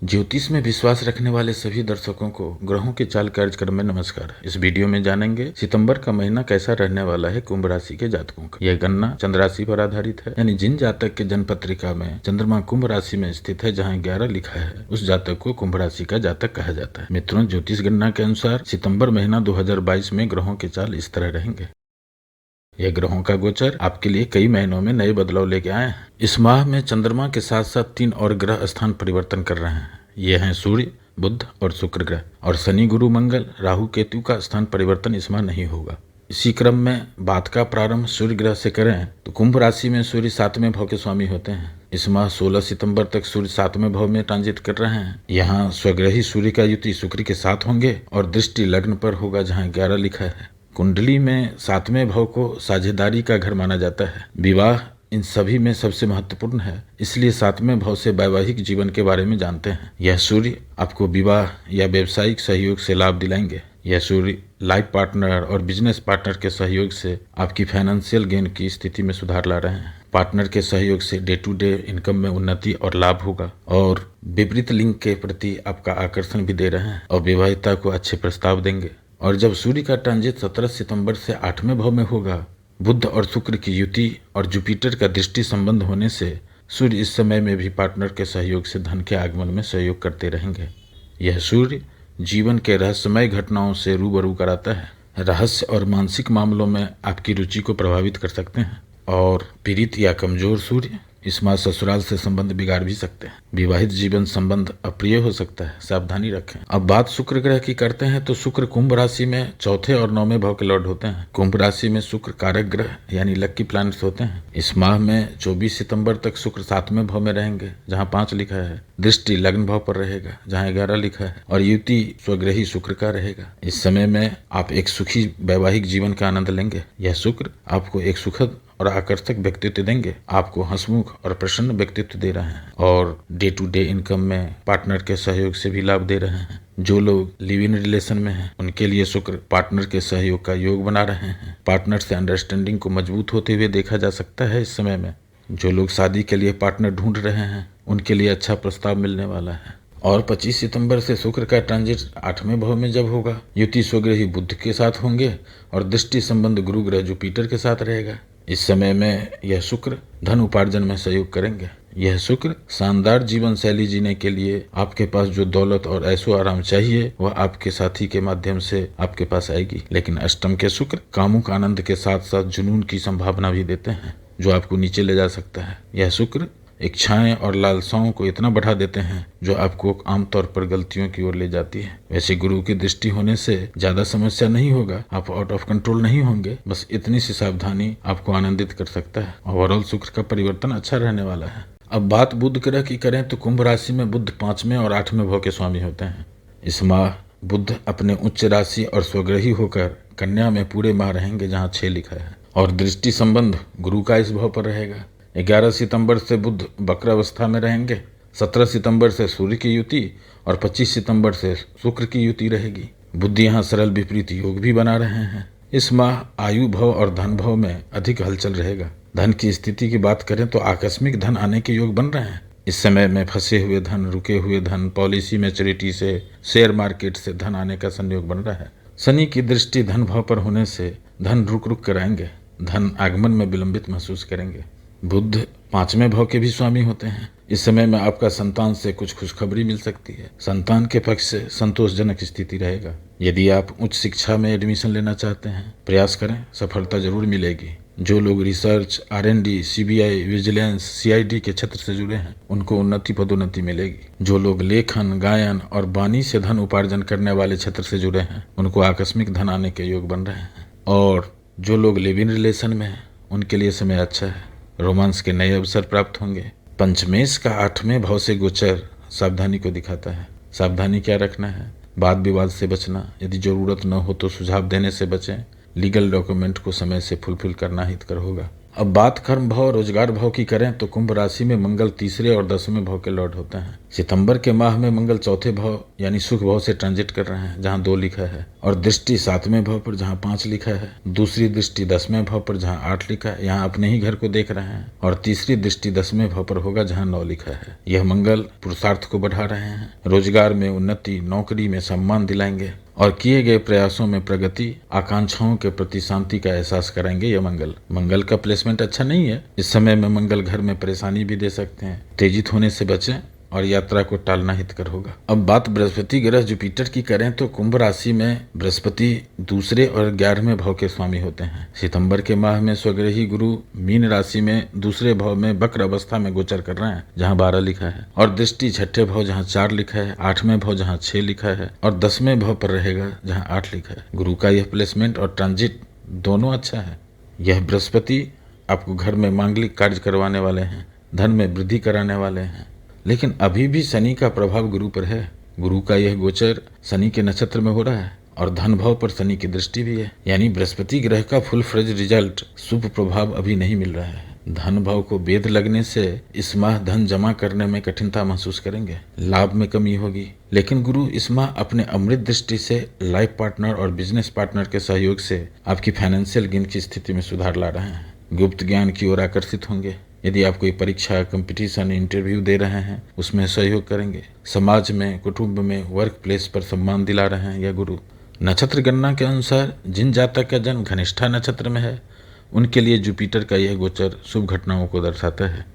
ज्योतिष में विश्वास रखने वाले सभी दर्शकों को ग्रहों के चाल कार्यक्रम में नमस्कार। इस वीडियो में जानेंगे सितंबर का महीना कैसा रहने वाला है कुंभ राशि के जातकों का। यह गणना चंद्र राशि पर आधारित है, यानी जिन जातक के जन्म पत्रिका में चंद्रमा कुंभ राशि में स्थित है, जहाँ 11 लिखा है, उस जातक को कुंभ राशि का जातक कहा जाता है। मित्रों, ज्योतिष गणना के अनुसार सितम्बर महीना 2022 में ग्रहों के चाल इस तरह रहेंगे। यह ग्रहों का गोचर आपके लिए कई महीनों में नए बदलाव लेके आए हैं। इस माह में चंद्रमा के साथ साथ 3 और ग्रह स्थान परिवर्तन कर रहे हैं। ये हैं सूर्य, बुध और शुक्र ग्रह। और शनि, गुरु, मंगल, राहु, केतु का स्थान परिवर्तन इस माह नहीं होगा। इसी क्रम में बात का प्रारंभ सूर्य ग्रह से करें तो कुंभ राशि में सूर्य 7वें भाव के स्वामी होते हैं। इस माह 16 सितंबर तक सूर्य 7वें भाव में ट्रांजिट कर रहे हैं। यहाँ स्वग्रही सूर्य का युति शुक्र के साथ होंगे और दृष्टि लग्न पर होगा, जहाँ 11 लिखा है। कुंडली में 7वें भाव को साझेदारी का घर माना जाता है। विवाह इन सभी में सबसे महत्वपूर्ण है, इसलिए 7वें भाव से वैवाहिक जीवन के बारे में जानते हैं। यह सूर्य आपको विवाह या व्यवसायिक सहयोग से लाभ दिलाएंगे। यह सूर्य लाइफ पार्टनर और बिजनेस पार्टनर के सहयोग से आपकी फाइनेंशियल गेन की स्थिति में सुधार ला रहे हैं। पार्टनर के सहयोग से डे टू डे इनकम में उन्नति और लाभ होगा और विपरीत लिंग के प्रति आपका आकर्षण भी दे रहे हैं और विवाहिता को अच्छे प्रस्ताव देंगे। और जब सूर्य का ट्रांजिट 17 सितंबर से 8वें भाव में होगा, बुध और शुक्र की युति और जुपिटर का दृष्टि संबंध होने से सूर्य इस समय में भी पार्टनर के सहयोग से धन के आगमन में सहयोग करते रहेंगे। यह सूर्य जीवन के रहस्यमय घटनाओं से रूबरू कराता है। रहस्य और मानसिक मामलों में आपकी रुचि को प्रभावित कर सकते हैं। और पीड़ित या कमजोर सूर्य इस माह ससुराल से संबंध बिगाड़ भी सकते हैं। विवाहित जीवन संबंध अप्रिय हो सकता है, सावधानी रखें। अब बात शुक्र ग्रह की करते हैं तो शुक्र कुंभ राशि में 4थे और 9वें भाव के लॉर्ड होते हैं। कुंभ राशि में शुक्र कारक ग्रह यानी लक्की प्लैनेट्स होते हैं। इस माह में 24 सितंबर तक शुक्र 7वें भाव में रहेंगे, जहाँ 5 लिखा है। दृष्टि लग्न भाव पर रहेगा, जहाँ 11 लिखा है। और युति स्वग्रही शुक्र का रहेगा। इस समय में आप एक सुखी वैवाहिक जीवन का आनंद लेंगे। यह शुक्र आपको एक सुखद और आकर्षक व्यक्तित्व देंगे, आपको हंसमुख और प्रसन्न व्यक्तित्व दे रहे हैं और डे टू डे इनकम में पार्टनर के सहयोग से भी लाभ दे रहे हैं। जो लोग लिव इन रिलेशन में हैं, उनके लिए शुक्र पार्टनर के सहयोग का योग बना रहे हैं। पार्टनर से अंडरस्टैंडिंग को मजबूत होते हुए देखा जा सकता है। इस समय में जो लोग शादी के लिए पार्टनर ढूंढ रहे हैं, उनके लिए अच्छा प्रस्ताव मिलने वाला है। और 25 सितंबर से शुक्र का ट्रांजिट 8वें भाव में जब होगा, युति स्वग्रही बुध के साथ होंगे और दृष्टि संबंध गुरु ग्रह जुपिटर के साथ रहेगा। इस समय में यह शुक्र धन उपार्जन में सहयोग करेंगे। यह शुक्र शानदार जीवन शैली जीने के लिए आपके पास जो दौलत और ऐशो आराम चाहिए, वह आपके साथी के माध्यम से आपके पास आएगी। लेकिन अष्टम के शुक्र कामुक आनंद के साथ साथ जुनून की संभावना भी देते हैं, जो आपको नीचे ले जा सकता है। यह शुक्र इच्छाएं और लालसाओं को इतना बढ़ा देते हैं, जो आपको आमतौर पर गलतियों की ओर ले जाती है। वैसे गुरु की दृष्टि होने से ज्यादा समस्या नहीं होगा, आप आउट ऑफ कंट्रोल नहीं होंगे। बस इतनी सी सावधानी आपको आनंदित कर सकता है। ओवरऑल शुक्र का परिवर्तन अच्छा रहने वाला है। अब बात बुध ग्रह की करें तो कुंभ राशि में बुध 5वें और 8वें भाव के स्वामी होते हैं। इस माह बुध अपने उच्च राशि और स्वग्रही होकर कन्या में पूरे माह रहेंगे, जहाँ 6 लिखा है। और दृष्टि संबंध गुरु का इस भाव पर रहेगा। 11 सितंबर से बुध वक्र अवस्था में रहेंगे। 17 सितंबर से सूर्य की युति और 25 सितंबर से शुक्र की युति रहेगी। बुध यहाँ सरल विपरीत योग भी बना रहे हैं। इस माह आयु भाव और धन भाव में अधिक हलचल रहेगा। धन की स्थिति की बात करें तो आकस्मिक धन आने के योग बन रहे हैं। इस समय में फंसे हुए धन, रुके हुए धन, पॉलिसी मैच्योरिटी से, शेयर मार्केट से धन आने का संयोग बन रहा है। शनि की दृष्टि धन भाव पर होने से धन रुक रुक कर आएंगे। धन आगमन में विलंबित महसूस करेंगे। बुध 5वें भाव के भी स्वामी होते हैं। इस समय में आपका संतान से कुछ खुशखबरी मिल सकती है। संतान के पक्ष से संतोषजनक स्थिति रहेगा। यदि आप उच्च शिक्षा में एडमिशन लेना चाहते हैं, प्रयास करें, सफलता जरूर मिलेगी। जो लोग research, R&D, CBI, vigilance, CID के क्षेत्र से जुड़े हैं, उनको उन्नति पदोन्नति मिलेगी। जो लोग लेखन, गायन और वाणी से धन उपार्जन करने वाले क्षेत्र से जुड़े हैं, उनको आकस्मिक धन आने के योग बन रहे हैं। और जो लोग लिव इन रिलेशन में हैं, उनके लिए समय अच्छा है। रोमांस के नए अवसर प्राप्त होंगे। पंचमेश का 8वें भाव से गोचर सावधानी को दिखाता है। सावधानी क्या रखना है? वाद विवाद से बचना, यदि जरूरत न हो तो सुझाव देने से बचें। लीगल डॉक्यूमेंट को समय से फुलफिल करना हितकर होगा। अब बात कर्म भाव, रोजगार भाव की करें तो कुंभ राशि में मंगल 3रे और 10वें भाव के लॉर्ड होते हैं। सितंबर के माह में मंगल चौथे भाव यानी सुख भाव से ट्रांजिट कर रहे हैं, जहां 2 लिखा है, और दृष्टि 7वें भाव पर जहां 5 लिखा है, दूसरी दृष्टि 10वें भाव पर जहां 8 लिखा है, यहाँ अपने ही घर को देख रहे हैं, और तीसरी दृष्टि 10वें भाव पर होगा जहां 9 लिखा है। यह मंगल पुरुषार्थ को बढ़ा रहे हैं, रोजगार में उन्नति, नौकरी में सम्मान दिलाएंगे और किए गए प्रयासों में प्रगति, आकांक्षाओं के प्रति शांति का एहसास कराएंगे। यह मंगल का प्लेसमेंट अच्छा नहीं है। इस समय में मंगल घर में परेशानी भी दे सकते हैं। तेजित होने से बचें और यात्रा को टालना हितकर होगा। अब बात बृहस्पति ग्रह जुपिटर की करें तो कुंभ राशि में बृहस्पति दूसरे और 11वें भाव के स्वामी होते हैं। सितंबर के माह में स्वग्रही गुरु मीन राशि में दूसरे भाव में वक्र अवस्था में गोचर कर रहे हैं, जहां 12 लिखा है, और दृष्टि 6ठे भाव जहां 4 लिखा है, 8वें भाव जहां 6 लिखा है, और 10वें भाव पर रहेगा जहां 8 लिखा है। गुरु का यह प्लेसमेंट और ट्रांजिट दोनों अच्छा है। यह बृहस्पति आपको घर में मांगलिक कार्य करवाने वाले हैं, धन में वृद्धि कराने वाले हैं, लेकिन अभी भी शनि का प्रभाव गुरु पर है। गुरु का यह गोचर शनि के नक्षत्र में हो रहा है और धन भाव पर शनि की दृष्टि भी है, यानी बृहस्पति ग्रह का फुल फ्लेज रिजल्ट, शुभ प्रभाव अभी नहीं मिल रहा है। धन भाव को बेद लगने से इस माह धन जमा करने में कठिनता महसूस करेंगे, लाभ में कमी होगी, लेकिन गुरु इस माह अपने अमृत दृष्टि से लाइफ पार्टनर और बिजनेस पार्टनर के सहयोग से आपकी फाइनेंशियल गेन की स्थिति में सुधार ला रहे हैं। गुप्त ज्ञान की ओर आकर्षित होंगे। यदि आप कोई परीक्षा, कंपटीशन, इंटरव्यू दे रहे हैं, उसमें सहयोग करेंगे। समाज में, कुटुंब में, वर्क प्लेस पर सम्मान दिला रहे हैं यह गुरु। नक्षत्र गणना के अनुसार जिन जातक का जन्म घनिष्ठा नक्षत्र में है, उनके लिए जुपिटर का यह गोचर शुभ घटनाओं को दर्शाता है।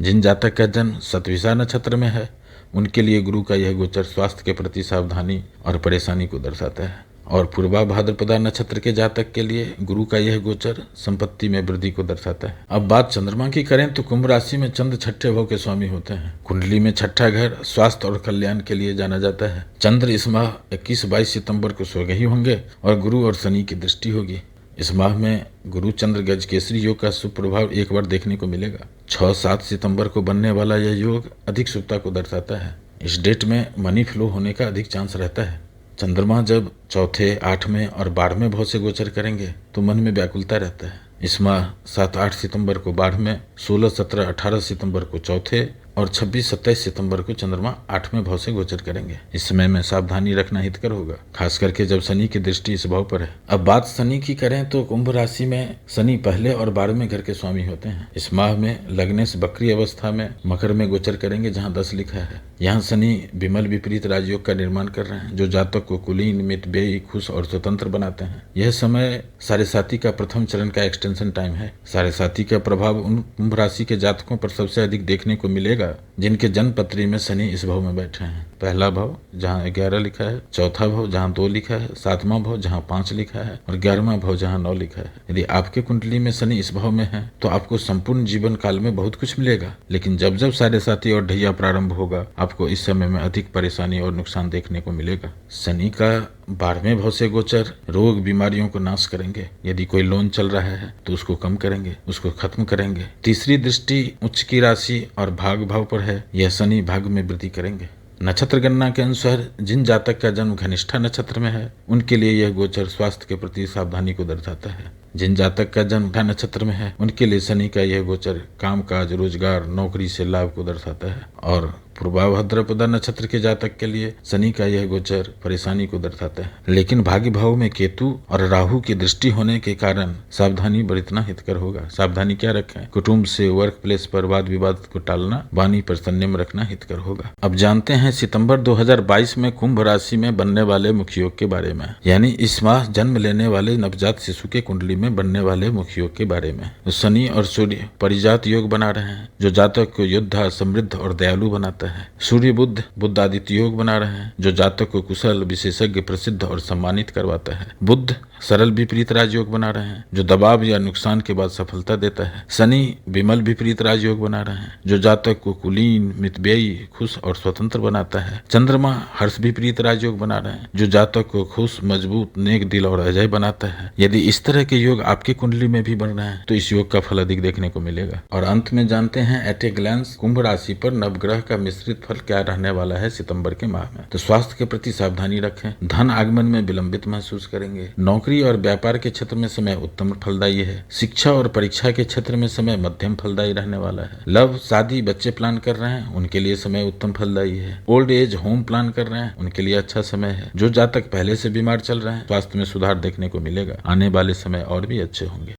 जिन जातक का जन्म शतभिषा नक्षत्र में है, उनके लिए गुरु का यह गोचर स्वास्थ्य के प्रति सावधानी और परेशानी को दर्शाता है। और पूर्वा भाद्रपदा नक्षत्र के जातक के लिए गुरु का यह गोचर संपत्ति में वृद्धि को दर्शाता है। अब बात चंद्रमा की करें तो कुंभ राशि में चंद्र 6ठे भाव के स्वामी होते हैं। कुंडली में 6ठा घर स्वास्थ्य और कल्याण के लिए जाना जाता है। चंद्र इस माह 21-22 सितंबर को स्वग्रही होंगे और गुरु और शनि की दृष्टि होगी। इस माह में गुरु चंद्र गज केसरी योग का शुभ प्रभाव एक बार देखने को मिलेगा। 6-7 सितंबर को बनने वाला यह योग अधिक शुभता को दर्शाता है। इस डेट में मनी फ्लो होने का अधिक चांस रहता है। चंद्रमा जब चौथे, 8वें और 12वें भाव से गोचर करेंगे तो मन में व्याकुलता रहता है। इस माह 7-8 सितंबर को 12वें, 16, 17, 18 सितंबर को चौथे और 26-27 सितंबर को चंद्रमा 8वें भाव से गोचर करेंगे। इस समय में सावधानी रखना हितकर होगा, खास करके जब शनि की दृष्टि इस भाव पर है। अब बात शनि की करें तो कुंभ राशि में शनि पहले और 12वें घर के स्वामी होते हैं। इस माह में लग्नेश बकरी अवस्था में मकर में गोचर करेंगे, जहां 10 लिखा है। यहाँ शनि विमल विपरीत राजयोग का निर्माण कर रहे हैं, जो जातक को कुलीन, मितव्ययी, खुश और स्वतंत्र बनाते हैं। यह समय साढ़े साथी का प्रथम चरण का एक्सटेंशन टाइम है। साढ़े साथी का प्रभाव उन कुंभ राशि के जातकों पर सबसे अधिक देखने को मिलेगा जिनके जन्म पत्री में शनि इस भाव में बैठे हैं। पहला भाव जहां 11 लिखा है, चौथा भाव जहां 2 लिखा है, 7वां भाव जहां 5 लिखा है और 11वां भाव जहां 9 लिखा है। यदि आपके कुंडली में शनि इस भाव में है तो आपको संपूर्ण जीवन काल में बहुत कुछ मिलेगा, लेकिन जब जब साढ़े साथी और ढैया प्रारंभ होगा, आपको इस समय में अधिक परेशानी और नुकसान देखने को मिलेगा। शनि का 12वें भाव से गोचर रोग बीमारियों को नाश करेंगे। यदि कोई लोन चल रहा है तो उसको कम करेंगे, उसको खत्म करेंगे। तीसरी दृष्टि उच्च की राशि और भाग भाव पर है। यह शनि भाग में वृद्धि करेंगे। नक्षत्र गणना के अनुसार जिन जातक का जन्म घनिष्ठा नक्षत्र में है, उनके लिए यह गोचर स्वास्थ्य के प्रति सावधानी को दर्शाता है। जिन जातक का जन्म घा नक्षत्र में है, उनके लिए शनि का यह गोचर कामकाज, रोजगार, नौकरी से लाभ को दर्शाता है। और पूर्वा भाद्रपदा नक्षत्र के जातक के लिए शनि का यह गोचर परेशानी को दर्शाता है। लेकिन भाग्य भाव में केतु और राहु की दृष्टि होने के कारण सावधानी बरतना हितकर होगा। सावधानी क्या रखें? कुटुंब से, वर्क प्लेस पर वाद विवाद को टालना, वाणी पर संयम रखना हितकर होगा। अब जानते हैं सितंबर 2022 में कुंभ राशि में बनने वाले मुख्य योग के बारे में, यानी इस माह जन्म लेने वाले नवजात शिशु के कुंडली में बनने वाले मुख्य योग के बारे में। तो शनि और सूर्य परिजात योग बना रहे हैं, जो जातक को योद्धा, समृद्ध और दयालु बनाता है। सूर्य बुध आदित्य योग बना रहे हैं, जो जातक को कुशल, विशेषज्ञ, प्रसिद्ध और सम्मानित करवाता है। बुध सरल विपरीत राजयोग बना रहे हैं, जो दबाव या नुकसान के बाद सफलता देता है। शनि विमल विपरीत राजयोग बना रहे हैं, जो जातक को कुलीन, मितव्ययी, खुश और स्वतंत्र बनाता है। चंद्रमा हर्ष विपरीत राजयोग बना रहे हैं, जो जातक को खुश, मजबूत, नेक दिल और अजय बनाता है। यदि इस तरह के योग आपकी कुंडली में भी बन रहे हैं तो इस योग का फल अधिक देखने को मिलेगा। और अंत में जानते हैं एट ए ग्लैंस कुंभ राशि पर नवग्रह का मिश्रण मिश्रित फल क्या रहने वाला है सितंबर के माह में। तो स्वास्थ्य के प्रति सावधानी रखें, धन आगमन में विलंबित महसूस करेंगे। नौकरी और व्यापार के क्षेत्र में समय उत्तम फलदायी है। शिक्षा और परीक्षा के क्षेत्र में समय मध्यम फलदायी रहने वाला है। लव, शादी, बच्चे प्लान कर रहे हैं उनके लिए समय उत्तम फलदायी है। ओल्ड एज होम प्लान कर रहे हैं उनके लिए अच्छा समय है। जो जातक पहले से बीमार चल रहे हैं स्वास्थ्य में सुधार देखने को मिलेगा। आने वाले समय और भी अच्छे होंगे।